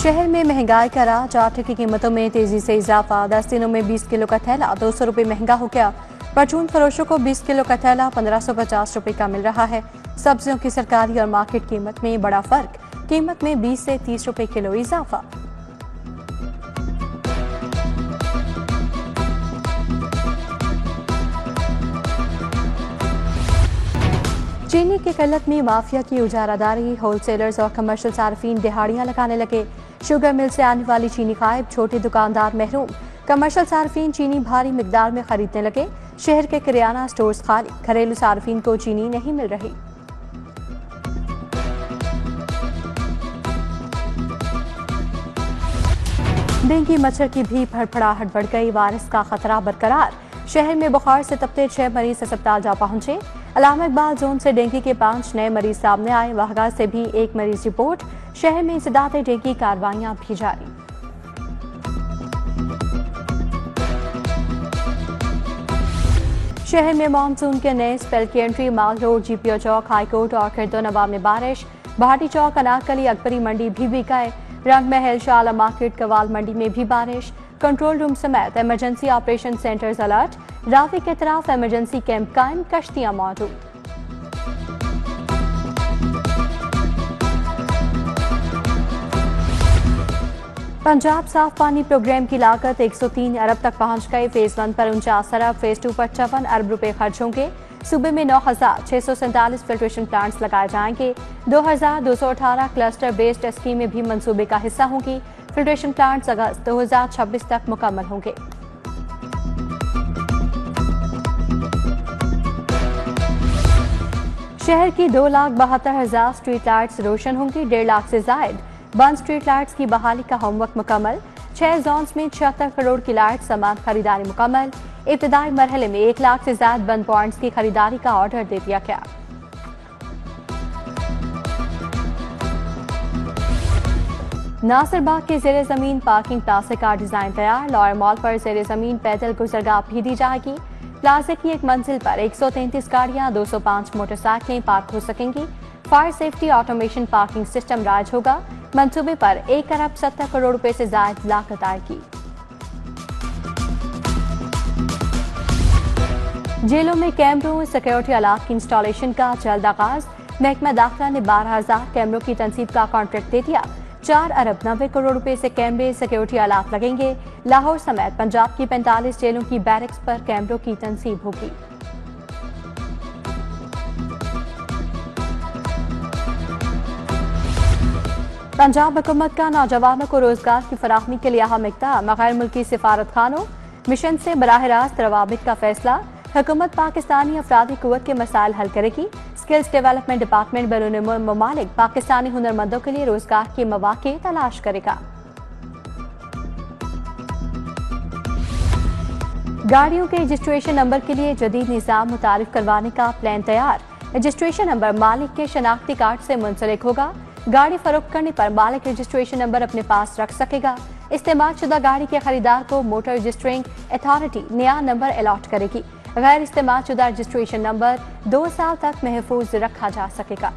शहर में महंगाई का राज। आटे की कीमतों में तेजी से इजाफा। 10 दिनों में 20 किलो का थैला 200 रुपये महंगा हो गया। परचून फरोशों को 20 किलो का थैला 1550 रुपये का मिल रहा है। सब्जियों की सरकारी और मार्केट कीमत में बड़ा फर्क। कीमत में 20 से 30 रुपये किलो इजाफा। चीनी की किल्लत में माफिया की उजारादारी। होलसेलर्स और कमर्शियल सार्फिन दिहाड़ियां लगाने लगे। शुगर मिल से आने वाली चीनी गायब, छोटे दुकानदार महरूम। कमर्शियल सार्फिन चीनी भारी मिकदार में खरीदने लगे। शहर के किराना स्टोर्स खाली। घरेलू सार्फिन को चीनी नहीं मिल रही। डेंगू मच्छर की भी फड़फड़ाहट बढ़ गई। वायरस का खतरा बरकरार। शहर में बुखार से तपते 6 मरीज अस्पताल जा पहुंचे। अलामा इकबाल जोन से डेंगू के 5 नए मरीज सामने आए। वाहगा से भी 1 मरीज रिपोर्ट। शहर में इंसदात डेंगू कार्रवाइयां भी जारी। शहर में मानसून के नए स्पेल की एंट्री। माल रोड, जीपीओ चौक, हाईकोर्ट और खिरदो नवाब में बारिश। भाटी चौक, अनारकली, अकबरी मंडी भी बिकाए। रंग महल, शाला मार्केट, कवाल मंडी में भी बारिश। कंट्रोल रूम समेत emergency operation centres alert. Ravi के तरफ इमरजेंसी कैंप कायम, कश्तियां मौजूद। पंजाब साफ पानी प्रोग्राम की लागत 103 अरब तक पहुंच गई। फेज 1 पर 49 अरब, फेज 2 पर 54 अरब रुपए खर्च होंगे। सूबे में 9,647 फिल्ट्रेशन प्लांट्स लगाए जाएंगे। 2,218 क्लस्टर बेस्ड स्कीमें भी मंसूबे का हिस्सा होंगी। फिल्ट्रेशन प्लांट्स अगस्त 2026 तक मुकम्मल होंगे। शहर की 2,72,000 स्ट्रीट लाइट्स रोशन होंगी। 1.5 लाख से जायद बंद स्ट्रीट लाइट्स की बहाली का होमवर्क मुकम्मल। 6 जोन्स में 76 करोड़ की लाइट सामान खरीदारी मुकम्मल। इब्तदाई मरहले में 1 लाख से ज्यादा बंद पॉइंट्स की खरीदारी का ऑर्डर दे दिया गया। नासिर बाग के जेर जमीन पार्किंग प्लाजा का डिजाइन तैयार। लॉयर मॉल पर जेर जमीन पैदल गुजरगाह भी दी जाएगी। प्लाजा की एक मंजिल पर 133 गाड़ियां, 205 मोटरसाइकिलें पार्क हो सकेंगी। Fire safety automation parking system राज होगा। मंसूबे पर 1 अरब 70 करोड़ रुपए से ज्यादा लागत आएगी। जेलों में कैमरों सिक्योरिटी अलार्म की इंस्टॉलेशन का जल्द आगाज। महकमा दाखिला ने 12,000 कैमरों की तनसीब का कॉन्ट्रैक्ट दे दिया। 4 अरब 90 करोड़ रुपए से कैमरे सिक्योरिटी अलार्म लगेंगे। लाहौर समेत पंजाब की 45 जेलों की बैरक्स पर कैमरों की तनसीब होगी। पंजाब हुकूमत का नौजवानों को रोजगार की फराहमी के लिए अहम इक़दाम। गैर मुल्की सिफारत खानों मिशन से बराह रास्त रवाबित का फैसला। हुकूमत पाकिस्तानी अफरादी कुव्वत के मसाइल हल करेगी। स्किल्स डेवलपमेंट डिपार्टमेंट बैरून ममालिक पाकिस्तानी हुनरमंदों के लिए रोजगार के मौके तलाश करेगा। गाड़ियों के रजिस्ट्रेशन नंबर के लिए जदीद निज़ाम मुतारिफ करवाने का प्लान तैयार। रजिस्ट्रेशन नंबर मालिक के शनाख्ती कार्ड से मुंसलिक होगा। गाड़ी फरोख्त करने पर मालिक रजिस्ट्रेशन नंबर अपने पास रख सकेगा। इस्तेमाल शुदा गाड़ी के खरीदार को मोटर रजिस्टरिंग अथॉरिटी नया नंबर अलॉट करेगी। गैर इस्तेमाल शुदा रजिस्ट्रेशन नंबर 2 साल तक महफूज रखा जा सकेगा।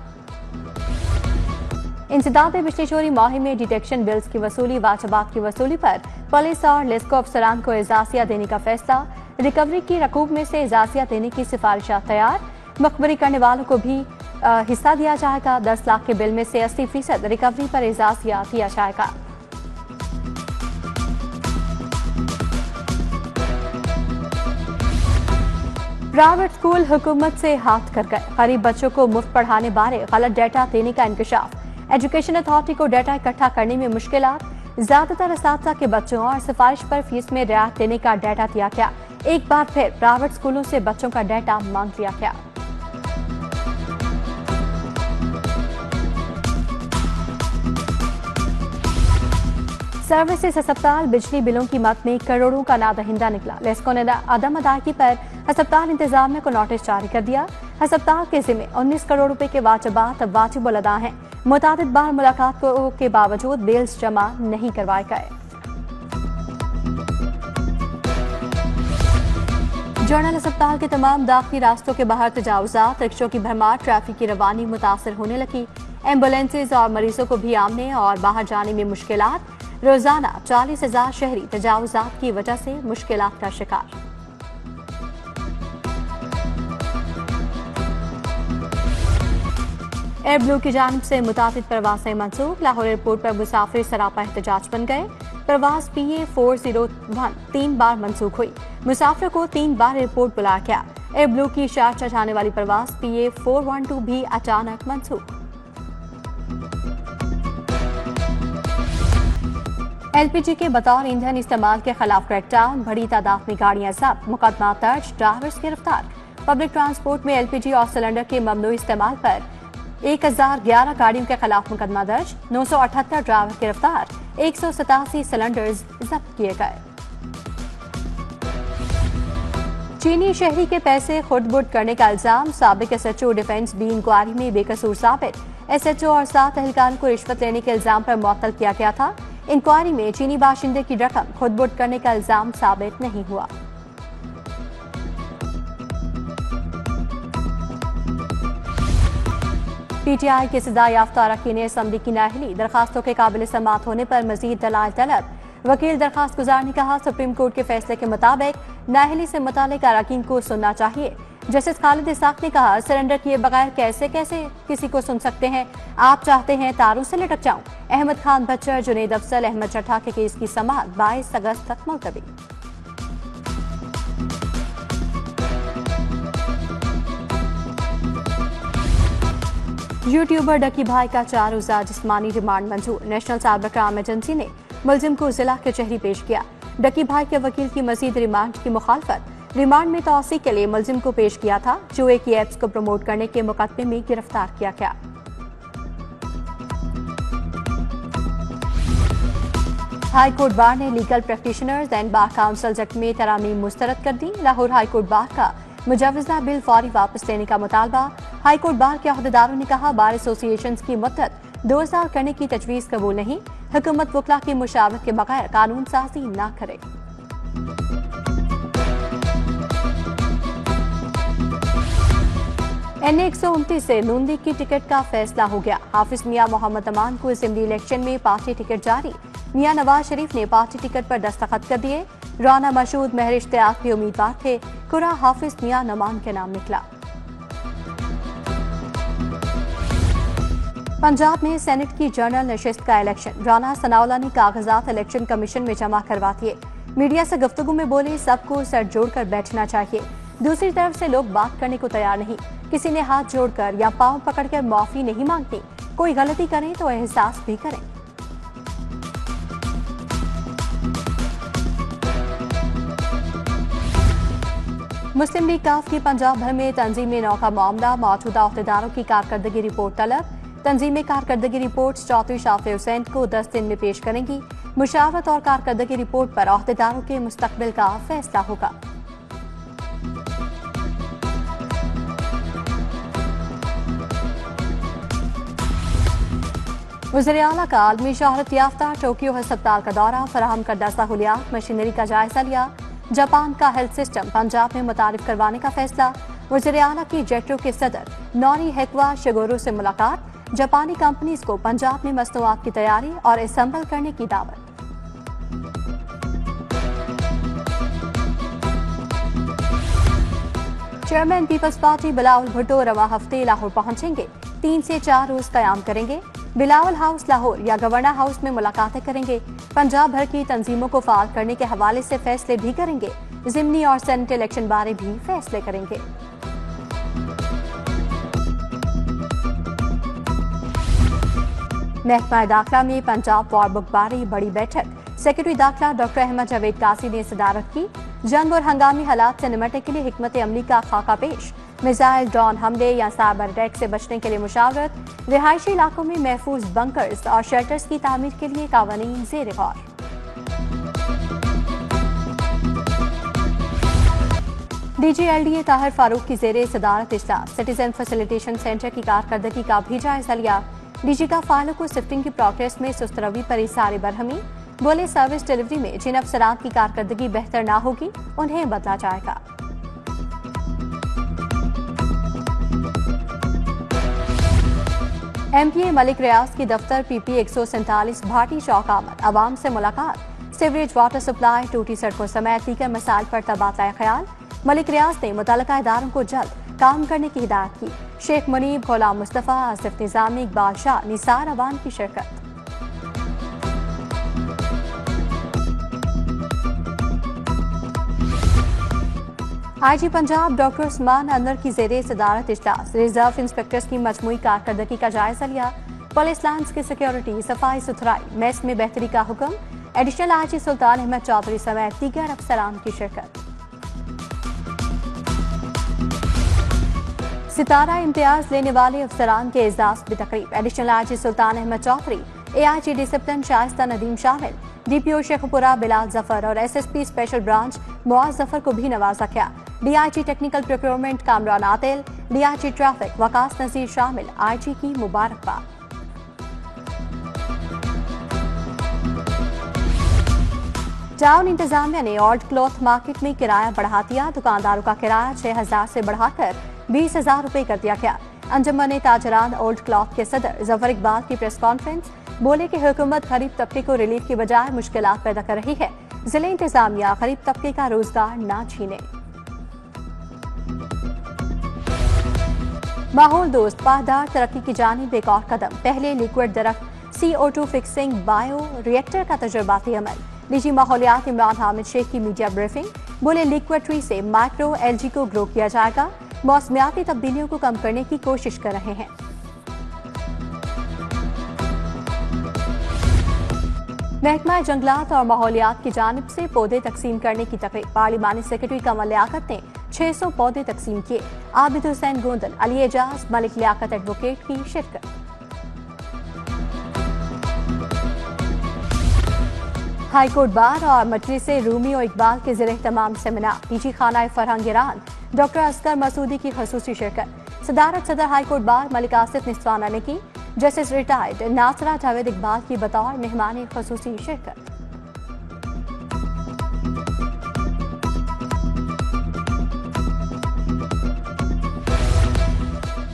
इंसदाद बिजली चोरी मुहिम में डिटेक्शन बिल्स की वसूली, वाजबात की वसूली पर पुलिस और लेस्को अफसरान को एजाजिया देने का फैसला। रिकवरी की रकूब में से एजाजिया देने की सिफारिशात तैयार। मुखबरी करने वालों को भी हिस्सा दिया जाएगा। 10 लाख के बिल में से 80% रिकवरी पर एजाजिया दिया जाएगा। प्राइवेट स्कूल हुकूमत से हाथ कर गए। गरीब बच्चों को मुफ्त पढ़ाने बारे गलत डाटा देने का इंकशाफ। एजुकेशन अथॉरिटी को डाटा इकट्ठा करने में मुश्किलात। ज्यादातर असातिज़ा के बच्चों और सिफारिश पर फीस में रियायत देने का डाटा दिया गया। एक बार फिर प्राइवेट स्कूलों से बच्चों का डाटा मांग लिया गया। सर्विसेज अस्पताल बिजली बिलों की मद में करोड़ों का नादहिंदा निकला। लेस्को ने अदम अदायगी पर अस्पताल इंतजामिया को नोटिस जारी कर दिया। अस्पताल के जिम्मे 19 करोड़ रुपए के वाजिबात वाजिब अदा हैं। मुतादिद बार मुलाकात के बावजूद बिल्स जमा नहीं करवाए गए। जनरल अस्पताल के तमाम दाखिली रास्तों के बाहर तजावुजात, रिक्शों की भरमार, ट्रैफिक की रवानी मुतासर होने लगी। एम्बुलेंसेज और मरीजों को भी आमने और बाहर जाने में मुश्किलात। रोजाना 40,000 शहरी तजावुजात की वजह से मुश्किलात का शिकार। एयर ब्लू की जानिब से मुताबिक प्रवासें मंसूख। लाहौर एयरपोर्ट पर मुसाफिर सरापा एहतजाज बन गए। प्रवास PA401 3 बार मंसूख हुई। मुसाफिर को 3 बार एयरपोर्ट बुलाया गया। एयर ब्लू की शारजाह जाने वाली प्रवास PA412 भी अचानक मंसूख। LPG के बतौर ईंधन इस्तेमाल के खिलाफ क्रैकडाउन। बड़ी तादाद में गाड़ियां जब्त। मुकदमा दर्ज। ड्राइवर्स गिरफ्तार। पब्लिक ट्रांसपोर्ट में LPG और सिलेंडर के ममनू इस्तेमाल पर 1011 गाड़ियों के खिलाफ मुकदमा दर्ज। 978 ड्राइवर गिरफ्तार। 187 सिलेंडर्स जब्त किए गए। चीनी शहरी के पैसे खुर्द-बुर्द करने का इल्जाम। साबिक SHO डिफेंस भी इंक्वायरी में बेकसूर साबित। SHO और 7 एहलकारों को रिश्वत लेने के इल्जाम पर मुअत्तल किया गया था। इंक्वायरी में चीनी बाशिंदे की रकम खुर्द-बुर्द करने का इल्जाम साबित नहीं हुआ। PTI के सजा याफ्ता अरकान असम्बली की नाअहली। दरखास्तों के काबिल समाअत होने पर मजीद दलाइल तलब। वकील दरखास्त गुजार ने कहा, सुप्रीम कोर्ट के फैसले के मुताबिक नाअहली से मुतालिक अरकान को सुनना चाहिए। जस्टिस खालिद इसाक ने कहा, सरेंडर किए बगैर कैसे किसी को सुन सकते हैं। आप चाहते हैं तारों से लटक जाऊं। अहमद खान बच्चर, जुनेद अफजल, अहमद चट्टा के केस की समाअत 22 अगस्त तक मुलतवी। यूट्यूबर डकी भाई का 4 रोजा जिस्मानी रिमांड मंजूर। नेशनल साइबर क्राइम एजेंसी ने मुलजिम को जिला कचहरी पेश किया। डकी भाई के वकील की मजीद रिमांड की मुखालफत। रिमांड में तौसी के लिए मुलजिम को पेश किया था। जुए की एप्स को प्रमोट करने के मुकदमे में गिरफ्तार किया गया। हाई कोर्ट बार ने legal practitioners and bar council act में तरामीम मुस्तरद कर दी। लाहौर हाई कोर्ट बार का मुजवजा बिल फौरी वापस लेने का मुतालबा। हाई कोर्ट बार के अहदेदारों ने कहा, बार एसोसिएशन की मुद्दत 2 साल करने की तजवीज कबूल नहीं। हुकूमत वकला की मुशावरत के बगैर कानून साजी न करे। NA 129 से नून लीग की टिकट का फैसला हो गया। हाफिज मियां मोहम्मद अमान को असेंबली इलेक्शन में पार्टी टिकट जारी। मियां नवाज शरीफ ने पार्टी टिकट पर दस्तखत कर दिए। राना मशहूद महर इश्तियाक भी उम्मीदवार थे। कुरा हाफिज मियां नमान के नाम निकला। पंजाब में सेनेट की जनरल नशिस्त का इलेक्शन। राना सनाउल्लाह ने कागजात इलेक्शन कमीशन में जमा करवा दिए। मीडिया से गुफ्तगू में बोले, सबको सर जोड़कर बैठना चाहिए। दूसरी तरफ से लोग बात करने को तैयार नहीं। किसी ने हाथ जोड़कर या पांव पकड़कर माफी नहीं मांगती। कोई गलती करें तो एहसास भी करें। मुस्लिम लीग काफ की पंजाब भर में तंजीम नौ का मामला। मौजूदा अहदेदारों की कारकर्दगी रिपोर्ट तलब। तंजीम कारकर्दगी रिपोर्ट चौधरी शाफी हुसैन को 10 दिन में पेश करेंगी। मुशावरत और कारकर्दगी रिपोर्ट पर अहदेदारों के मुस्तकबिल का फैसला होगा। वज़ीर आला का आलमी शोहरत याफ्ता टोक्यो अस्पताल का दौरा। फराहम करदा सहूलियात मशीनरी का जायजा लिया। जापान का हेल्थ सिस्टम पंजाब में मुतारिफ करवाने का फैसला। वज़ीर आला की जेट्रो के सदर नौरी हेकवा शिगोरो से मुलाकात। जापानी कंपनीज को पंजाब में मसनूआत की तैयारी और असेंबल करने की दावत। चेयरमैन पीपल्स पार्टी बिलावल भुट्टो रवा हफ्ते लाहौर पहुंचेंगे। 3 से 4 रोज कयाम करेंगे। बिलावल हाउस लाहौर या गवर्नर हाउस में मुलाकातें करेंगे। पंजाब भर की तंजीमों को फाल करने के हवाले से फैसले भी करेंगे। जिमनी और सेनेट इलेक्शन बारे भी फैसले करेंगे। महकमा दाखिला में पंजाब वॉर बुक बारे बड़ी बैठक। सेक्रेटरी दाखिला डॉक्टर अहमद जावेद कासी ने सदारत की। जंग और हंगामी हालात से निपटने के लिए हिकमत अमली का खाका पेश। मिसाइल, ड्रोन हमले या साइबर अटैक से बचने के लिए मुशावरत। रिहायशी इलाकों में महफूज बंकर्स और शेल्टर्स की तामीर के लिए कावानीन ज़ेर गौर। DG LDA ताहिर फारूक की ज़ेरे सदारत इजलास। सिटीजन फैसिलिटेशन सेंटर की कारकर्दगी का भी जायजा लिया। DG का फाइलों को शिफ्टिंग की प्रोग्रेस में सुस्त रवि पर इशारे बरहमी। बोले, सर्विस डिलीवरी में जिन अफसरात की कारकर्दगी बेहतर ना होगी उन्हें बदला जाएगा। MPA मलिक रियाज की दफ्तर PP 147 भाटी चौक आमद, आवाम से मुलाकात, सीवरेज वाटर सप्लाई, टूटी सड़कों समेत दीगर मसाइल पर तबादला ख्याल। मलिक रियाज ने मुतल्लिका इदारों को जल्द काम करने की हिदायत की। शेख मुनीब, गुलाम मुस्तफ़ा, आसिफ निजामी, इकबाल शाह, निसार अवान की शिरकत। IG पंजाब डॉक्टर उस्मान अनवर की ज़ेरे सदारत इजलास, रिजर्व इंस्पेक्टर्स की मजमूई कारकर्दगी का जायजा लिया। पुलिस लाइन्स की सिक्योरिटी, सफाई सुथराई, मेस में बेहतरी का हुक्म। एडिशनल IG सुल्तान अहमद चौधरी समेत दीगर अफसरान की शिरकत। सितारा इम्तियाज लेने वाले अफसरान के एजाज की तकरीब। Additional IG Sultan Ahmed Chaudhry, AIG discipline Shaista Nadeem शामिल, DPO शेखपुरा बिलाल जफर और SSP special branch Muaz Zafar को भी नवाजा गया। DIG technical procurement Kamran Atil, DIG traffic Waqas Nazir शामिल, IG की मुबारकबाद। टाउन इंतजामिया ने ओल्ड क्लॉथ मार्केट में किराया बढ़ा दिया। दुकानदारों का किराया 6,000 से बढ़ाकर 20,000 रुपए कर दिया गया। अंजुमन ताजरान ओल्ड क्लॉथ के सदर जफर इकबाल की प्रेस कॉन्फ्रेंस, बोले कि हुकूमत गरीब तबके को रिलीफ की बजाय मुश्किलात पैदा कर रही है। जिले इंतजामिया गरीब तबके का रोजगार न छीने। माहौल दोस्त पायदार तरक्की की जानिब एक और कदम। पहले लिक्विड दरख्त CO2 फिक्सिंग बायो रिएक्टर का तजुर्बाती अमल। निजी माहौलियात इमरान हामिद शेख की मीडिया ब्रीफिंग, बोले लिक्विड ट्री से माइक्रो एलजी को ग्रो किया जाएगा। मौसमियाती तब्दीलियों को कम करने की कोशिश कर रहे हैं। महकमा जंगलात और माहौलियात की जानिब से पौधे तकसीम करने की तकरीब। पार्लिमानी सेक्रेटरी कमल लियाकत ने 600 पौधे तकसीम किए। आबिद हुसैन गोंदल, अली एजाज, मलिक लियाकत एडवोकेट की शिरकत। हाईकोर्ट बार और मजलिस से रूमी और इकबाल के ज़ेर तमाम सेमिनार। DG खाना फरहंग ईरान डॉक्टर असगर मसूदी की खसूसी शिरकत। सदारत सदर हाईकोर्ट बार मलिक आसिफ निस्वाना ने की। जस्टिस रिटायर्ड नासरा जावेद इकबाल की बतौर मेहमान खसूसी शिरकत।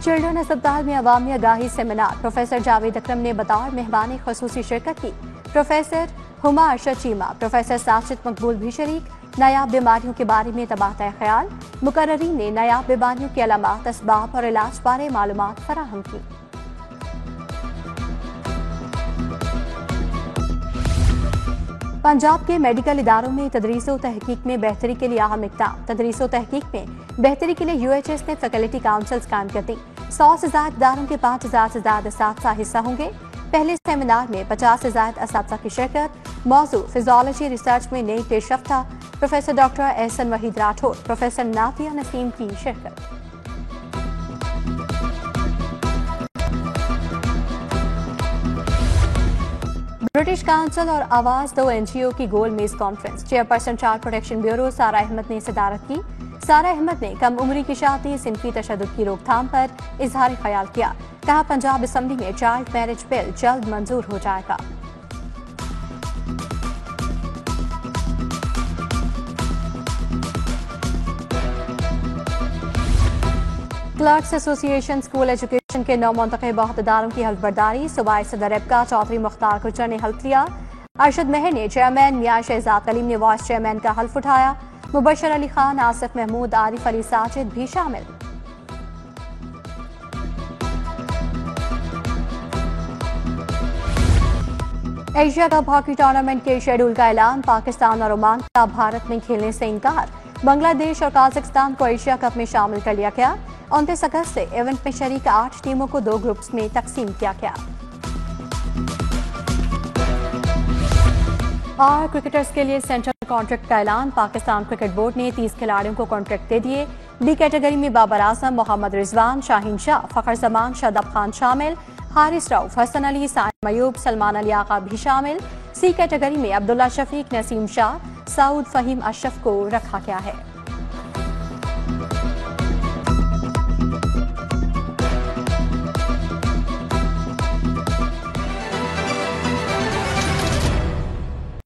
चिल्ड्रन अस्पताल में अवामी आगाही सेमिनार। प्रोफेसर जावेद अकरम ने बतौर मेहमान खसूसी शिरकत की। प्रोफेसर हुमा अरशद चीमा, प्रोफेसर साजिद मकबूल भी शरीक। नायाब बीमारियों के बारे में तबादला ख्याल। मुकर्रीन ने नायाब बीमारियों की अलामात, असबाब और इलाज बारे मालूमात फराहम की। पंजाब के मेडिकल इदारों में तदरीस व तहकीक में बेहतरी के लिए अहम इक़दाम। तदरीस व तहकीक में बेहतरी के लिए UHS ने फैकल्टी काउंसिल्स कायम कर दी। 100 से ज़ायद इदारों के 5,000 से ज़्यादा असातिज़ा हिस्सा होंगे। पहले सेमिनार में 50 से ज़ायद असातिज़ा की शिरकत। मौजू फिजियोलॉजी रिसर्च में नई पेशरफ्ता। Professor doctor Ahsan Waheed Rathore, professor Nafia Naseem की शिरकत। ब्रिटिश काउंसिल और आवाज 2 NGO की गोल मेज conference. Chairperson child protection bureau सारा अहमद ने सदारत की। सारा अहमद ने कम उम्री की शादी, सिनफी तशद्दुद की रोकथाम पर इजहार ख्याल किया। कहा पंजाब असम्बली में चाइल्ड मैरिज बिल जल्द मंजूर हो जाएगा। क्लर्क्स एसोसिएशन स्कूल एजुकेशन के 9 मुंतखब अहदेदारों की हल्फबर्दारी। सूबाई सदर एबका चौधरी मुख्तार गुज्जर ने हल्फ लिया। अरशद महर ने चेयरमैन, मियां शहजाद कलीम ने वाइस चेयरमैन का हल्फ उठाया। मुबशर अली खान, आसिफ महमूद, आरिफ अली साजिद भी शामिल। एशिया कप हॉकी टूर्नामेंट के शेड्यूल का ऐलान। पाकिस्तान और ओमान का भारत में खेलने से इंकार। बांग्लादेश और काजाकिस्तान को एशिया कप में शामिल कर लिया गया। 29 अगस्त से इवेंट में शरीक 8 टीमों को 2 ग्रुप्स में तकसीम किया गया। और क्रिकेटर्स के लिए सेंट्रल कॉन्ट्रैक्ट का ऐलान। पाकिस्तान क्रिकेट बोर्ड ने 30 खिलाड़ियों को कॉन्ट्रैक्ट दे दिए। बी कैटेगरी में बाबर आजम, मोहम्मद रिजवान, शाहीन शाह, फखर जमान, शादाब खान शामिल। हारिस रऊफ, हसन अली, साइम अयूब, सलमान अली आका भी शामिल। सी कैटेगरी में अब्दुल्ला शफीक, नसीम शाह, साउद फहीम अशरफ को रखा गया है।